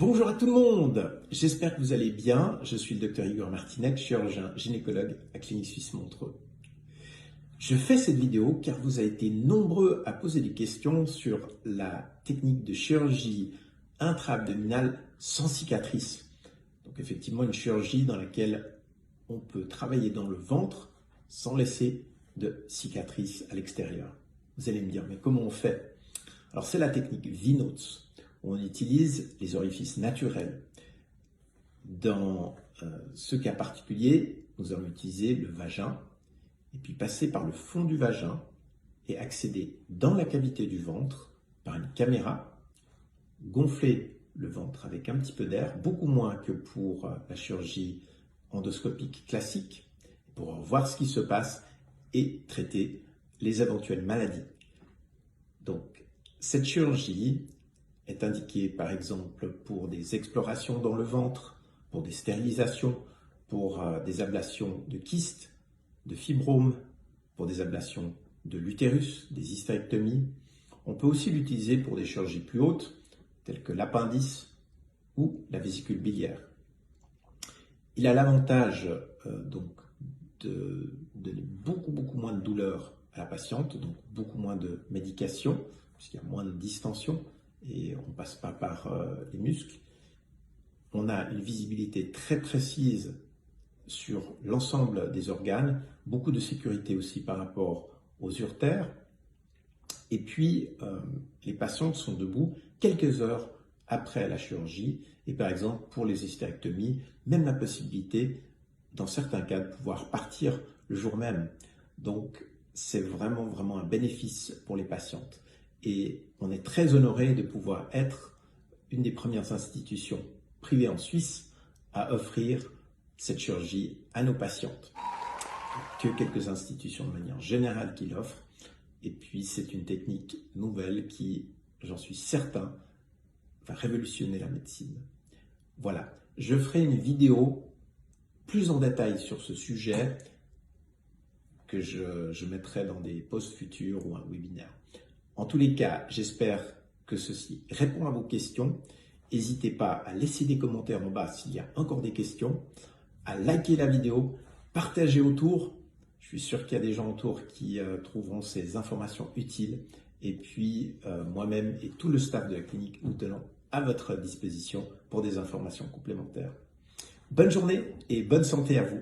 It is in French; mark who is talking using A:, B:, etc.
A: Bonjour à tout le monde, j'espère que vous allez bien. Je suis le docteur Igor Martinec, chirurgien gynécologue à Clinique Suisse Montreux. Je fais cette vidéo car vous avez été nombreux à poser des questions sur la technique de chirurgie intra-abdominale sans cicatrice. Donc effectivement une chirurgie dans laquelle on peut travailler dans le ventre sans laisser de cicatrice à l'extérieur. Vous allez me dire, mais comment on fait? Alors c'est la technique V-Notes. On utilise les orifices naturels. Dans ce cas particulier, nous allons utiliser le vagin et puis passer par le fond du vagin et accéder dans la cavité du ventre par une caméra, gonfler le ventre avec un petit peu d'air, beaucoup moins que pour la chirurgie endoscopique classique, pour voir ce qui se passe et traiter les éventuelles maladies. Donc, cette chirurgie est indiquée par exemple pour des explorations dans le ventre, pour des stérilisations, pour des ablations de kystes, de fibromes, pour des ablations de l'utérus, des hystérectomies. On peut aussi l'utiliser pour des chirurgies plus hautes, telles que l'appendice ou la vésicule biliaire. Il a l'avantage donc de donner beaucoup moins de douleur à la patiente, donc beaucoup moins de médication, puisqu'il y a moins de distension et on ne passe pas par les muscles. On a une visibilité très précise sur l'ensemble des organes, beaucoup de sécurité aussi par rapport aux uretères. Et puis, les patientes sont debout quelques heures après la chirurgie. Et par exemple, pour les hystérectomies, même la possibilité, dans certains cas, de pouvoir partir le jour même. Donc, c'est vraiment un bénéfice pour les patientes. Et on est très honoré de pouvoir être une des premières institutions privées en Suisse à offrir cette chirurgie à nos patientes. Que quelques institutions de manière générale qui l'offrent. Et puis c'est une technique nouvelle qui, j'en suis certain, va révolutionner la médecine. Voilà, je ferai une vidéo plus en détail sur ce sujet que je mettrai dans des posts futurs ou un webinaire. En tous les cas, j'espère que ceci répond à vos questions. N'hésitez pas à laisser des commentaires en bas s'il y a encore des questions, à liker la vidéo, partager autour. Je suis sûr qu'il y a des gens autour qui trouveront ces informations utiles. Et puis, moi-même et tout le staff de la clinique, nous tenons à votre disposition pour des informations complémentaires. Bonne journée et bonne santé à vous.